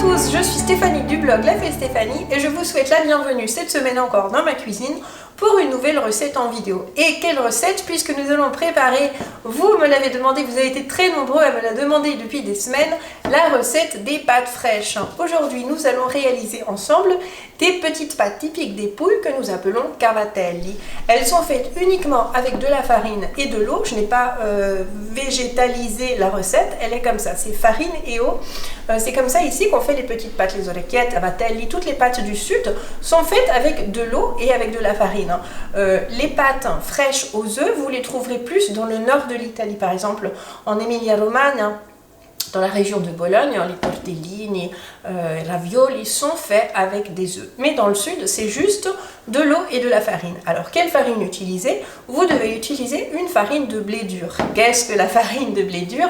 tous, je suis Stéphanie du blog La Fée Stéphanie et je vous souhaite la bienvenue cette semaine encore dans ma cuisine pour une nouvelle recette en vidéo. Et quelle recette, puisque nous allons préparer, vous me l'avez demandé, vous avez été très nombreux à me la demander depuis des semaines, la recette des pâtes fraîches. Aujourd'hui, nous allons réaliser ensemble des petites pâtes typiques des Pouilles que nous appelons cavatelli. Elles sont faites uniquement avec de la farine et de l'eau. Je n'ai pas végétalisé la recette, elle est comme ça, c'est farine et eau. C'est comme ça ici qu'on fait les petites pâtes, les orecchiette, cavatelli, toutes les pâtes du sud sont faites avec de l'eau et avec de la farine. Les pâtes fraîches aux œufs, vous les trouverez plus dans le nord de l'Italie, par exemple en Emilia-Romagna, dans la région de Bologne, les tortellini, les ravioli sont faits avec des œufs. Mais dans le sud, c'est juste de l'eau et de la farine. Alors, quelle farine utiliser? Vous devez utiliser une farine de blé dur. Qu'est-ce que la farine de blé dur?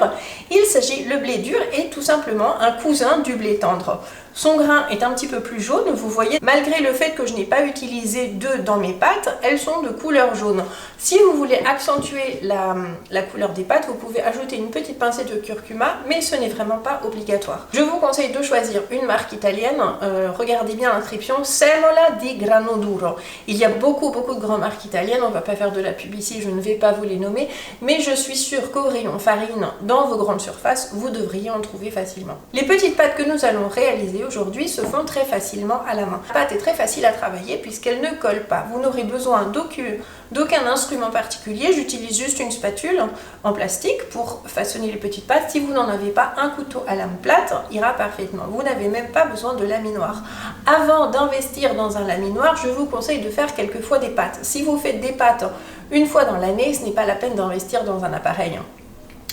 Le blé dur est tout simplement un cousin du blé tendre. Son grain est un petit peu plus jaune, vous voyez, malgré le fait que je n'ai pas utilisé d'œufs dans mes pâtes, elles sont de couleur jaune. Si vous voulez accentuer la couleur des pâtes, vous pouvez ajouter une petite pincée de curcuma, mais ce n'est vraiment pas obligatoire. Je vous conseille de choisir une marque italienne, regardez bien l'inscription, Semola di Grano Duro. Il y a beaucoup de grandes marques italiennes, on ne va pas faire de la pub ici, je ne vais pas vous les nommer, mais je suis sûre qu'au rayon farine, dans vos grandes surfaces, vous devriez en trouver facilement. Les petites pâtes que nous allons réaliser aujourd'hui se font très facilement à la main. La pâte est très facile à travailler puisqu'elle ne colle pas. Vous n'aurez besoin d'aucun instrument particulier. J'utilise juste une spatule en plastique pour façonner les petites pâtes. Si vous n'en avez pas, un couteau à lame plate ira parfaitement. Vous n'avez même pas besoin de laminoir. Avant d'investir dans un laminoir, je vous conseille de faire quelques fois des pâtes. Si vous faites des pâtes une fois dans l'année, ce n'est pas la peine d'investir dans un appareil.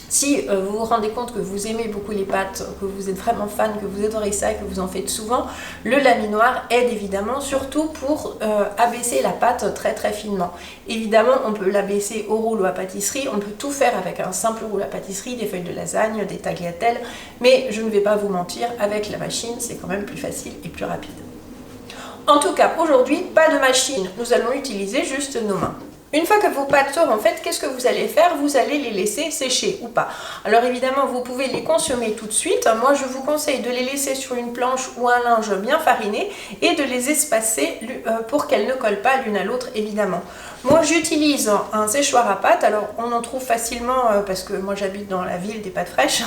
Si vous vous rendez compte que vous aimez beaucoup les pâtes, que vous êtes vraiment fan, que vous adorez ça et que vous en faites souvent, le laminoir aide évidemment, surtout pour abaisser la pâte très finement. Évidemment, on peut l'abaisser au rouleau à pâtisserie, on peut tout faire avec un simple rouleau à pâtisserie, des feuilles de lasagne, des tagliatelles, mais je ne vais pas vous mentir, avec la machine, c'est quand même plus facile et plus rapide. En tout cas, aujourd'hui, pas de machine, nous allons utiliser juste nos mains. Une fois que vos pâtes seront faites, qu'est-ce que vous allez faire? Vous allez les laisser sécher ou pas. Alors évidemment, vous pouvez les consommer tout de suite. Moi, je vous conseille de les laisser sur une planche ou un linge bien fariné et de les espacer pour qu'elles ne collent pas l'une à l'autre, évidemment. Moi, j'utilise un séchoir à pâtes. Alors, on en trouve facilement, parce que moi, j'habite dans la ville des pâtes fraîches,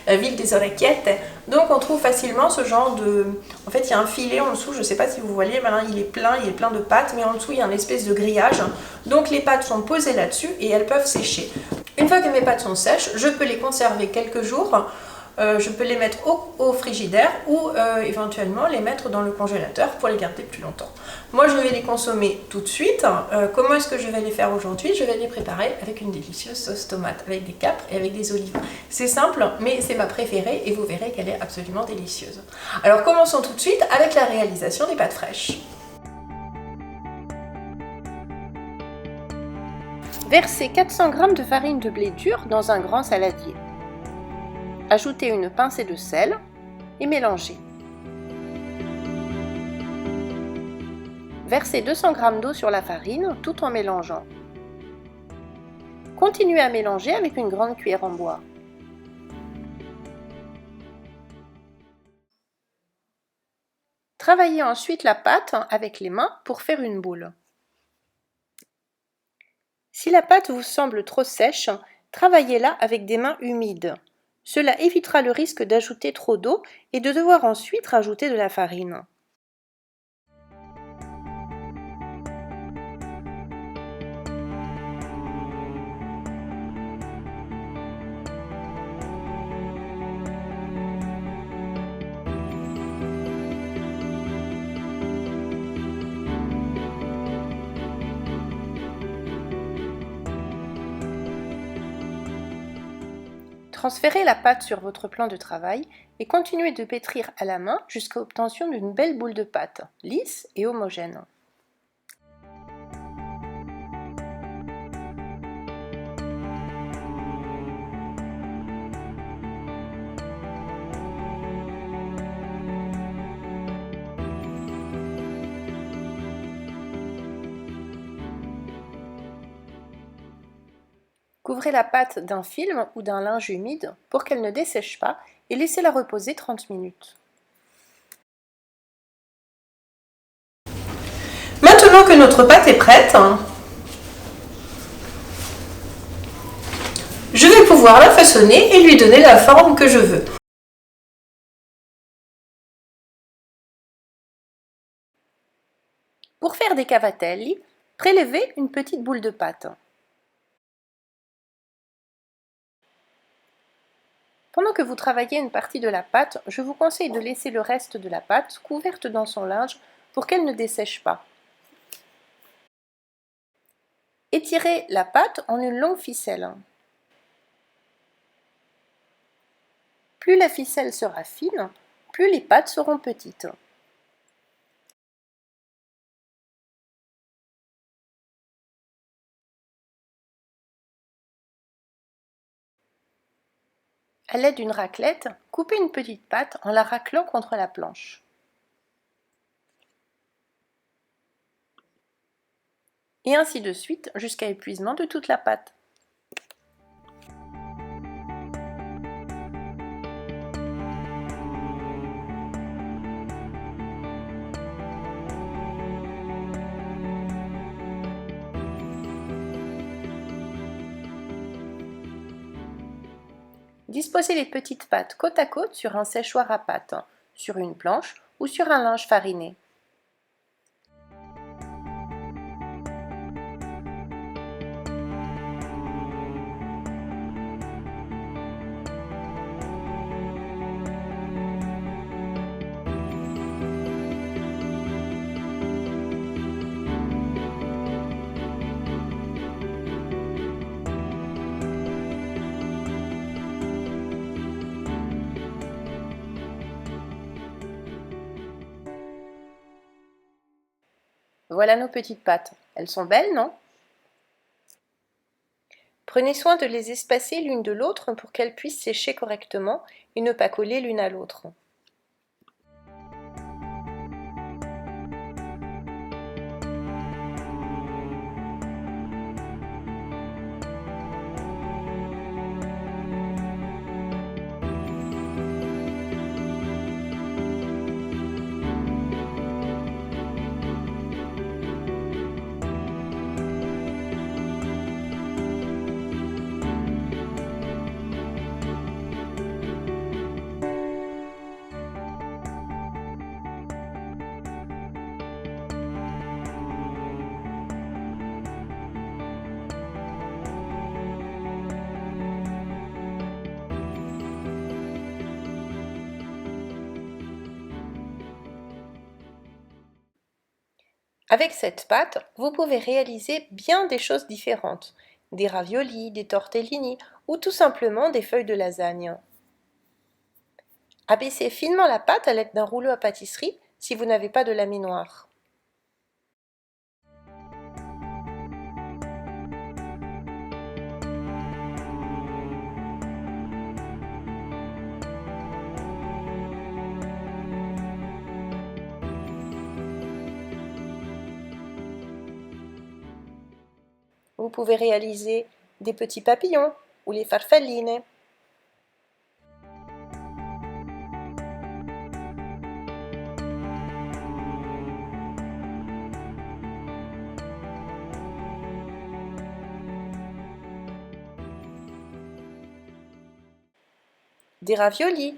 la ville des orecchiettes. Donc, on trouve facilement ce genre de... En fait, il y a un filet en dessous, je ne sais pas si vous voyez, maintenant, il est plein de pâtes, mais en dessous, il y a une espèce de grillage. Donc, les pâtes sont posées là-dessus et elles peuvent sécher. Une fois que mes pâtes sont sèches, je peux les conserver quelques jours. Je peux les mettre au frigidaire ou éventuellement les mettre dans le congélateur pour les garder plus longtemps. Moi, je vais les consommer tout de suite. Comment est-ce que je vais les faire aujourd'hui? Je vais les préparer avec une délicieuse sauce tomate, avec des capres et avec des olives. C'est simple, mais c'est ma préférée et vous verrez qu'elle est absolument délicieuse. Alors, commençons tout de suite avec la réalisation des pâtes fraîches. Versez 400 g de farine de blé dur dans un grand saladier. Ajoutez une pincée de sel et mélangez. Versez 200 g d'eau sur la farine tout en mélangeant. Continuez à mélanger avec une grande cuillère en bois. Travaillez ensuite la pâte avec les mains pour faire une boule. Si la pâte vous semble trop sèche, travaillez-la avec des mains humides. Cela évitera le risque d'ajouter trop d'eau et de devoir ensuite rajouter de la farine. Transférez la pâte sur votre plan de travail et continuez de pétrir à la main jusqu'à l'obtention d'une belle boule de pâte, lisse et homogène. Couvrez la pâte d'un film ou d'un linge humide pour qu'elle ne dessèche pas et laissez-la reposer 30 minutes. maintenant que notre pâte est prête, je vais pouvoir la façonner et lui donner la forme que je veux. Pour faire des cavatelli, prélevez une petite boule de pâte. Pendant que vous travaillez une partie de la pâte, je vous conseille de laisser le reste de la pâte couverte dans son linge pour qu'elle ne dessèche pas. Étirez la pâte en une longue ficelle. Plus la ficelle sera fine, plus les pâtes seront petites. À l'aide d'une raclette, coupez une petite pâte en la raclant contre la planche. Et ainsi de suite jusqu'à épuisement de toute la pâte. Disposez les petites pâtes côte à côte sur un séchoir à pâte, sur une planche ou sur un linge fariné. Voilà nos petites pâtes. Elles sont belles, non? Prenez soin de les espacer l'une de l'autre pour qu'elles puissent sécher correctement et ne pas coller l'une à l'autre. Avec cette pâte, vous pouvez réaliser bien des choses différentes, des raviolis, des tortellini ou tout simplement des feuilles de lasagne. Abaissez finement la pâte à l'aide d'un rouleau à pâtisserie si vous n'avez pas de laminoir. Vous pouvez réaliser des petits papillons ou les farfalline. Des raviolis.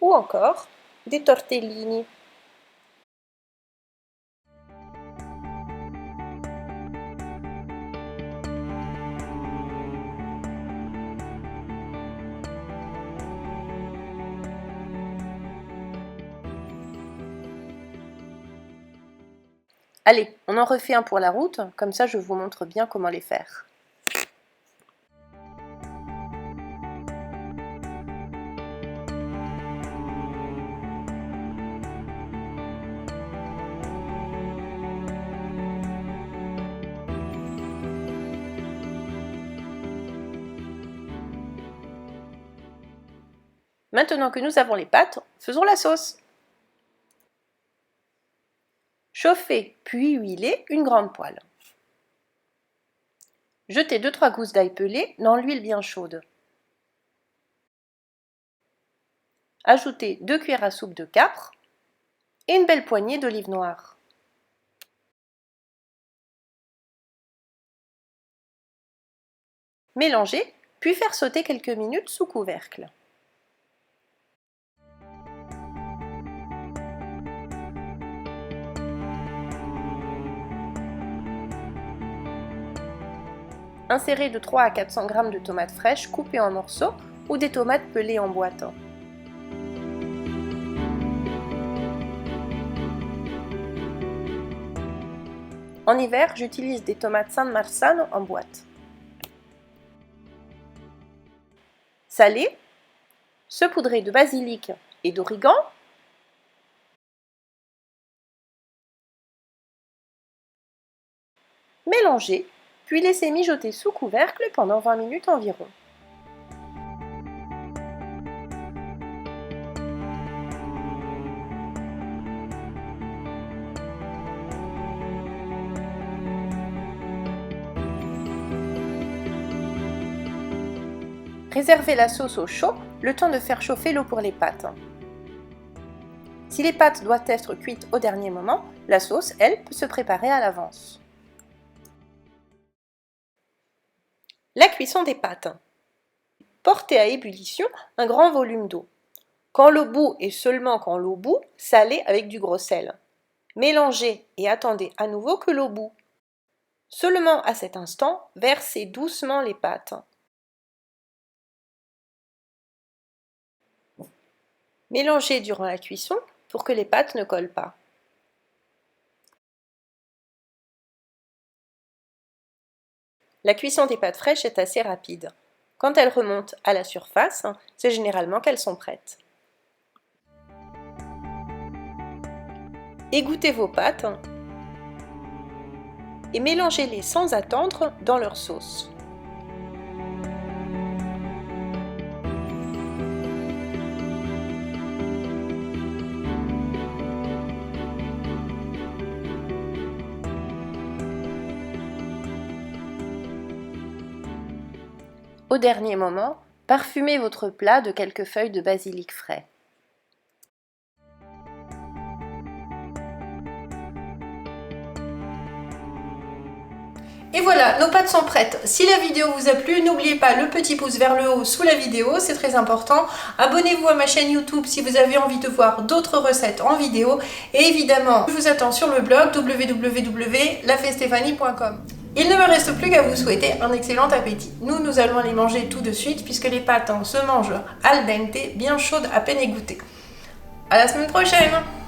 Ou encore des tortellini. Allez, on en refait un pour la route, comme ça je vous montre bien comment les faire. Maintenant que nous avons les pâtes, faisons la sauce. Chauffez puis huilez une grande poêle. Jetez 2-3 gousses d'ail pelé dans l'huile bien chaude. Ajoutez 2 cuillères à soupe de capre et une belle poignée d'olive noire. Mélangez, puis faire sauter quelques minutes sous couvercle. Insérez de 3 à 400 g de tomates fraîches coupées en morceaux ou des tomates pelées en boîte. En hiver, j'utilise des tomates San Marzano en boîte. Salez, saupoudrez de basilic et d'origan. Mélangez, puis laissez mijoter sous couvercle pendant 20 minutes environ. Réservez la sauce au chaud, le temps de faire chauffer l'eau pour les pâtes. Si les pâtes doivent être cuites au dernier moment, la sauce, elle, peut se préparer à l'avance. La cuisson des pâtes. Portez à ébullition un grand volume d'eau. Quand l'eau bout et seulement quand l'eau bout, salez avec du gros sel. Mélangez et attendez à nouveau que l'eau bout. Seulement à cet instant, versez doucement les pâtes. Mélangez durant la cuisson pour que les pâtes ne collent pas. La cuisson des pâtes fraîches est assez rapide. Quand elles remontent à la surface, c'est généralement qu'elles sont prêtes. Égouttez vos pâtes et mélangez-les sans attendre dans leur sauce. Au dernier moment, parfumez votre plat de quelques feuilles de basilic frais. Et voilà, nos pâtes sont prêtes. Si la vidéo vous a plu, n'oubliez pas le petit pouce vers le haut sous la vidéo, c'est très important. Abonnez-vous à ma chaîne YouTube si vous avez envie de voir d'autres recettes en vidéo. Et évidemment, je vous attends sur le blog www.lafestefanie.com. Il ne me reste plus qu'à vous souhaiter un excellent appétit. Nous allons les manger tout de suite puisque les pâtes se mangent al dente, bien chaudes, à peine égouttées. À la semaine prochaine!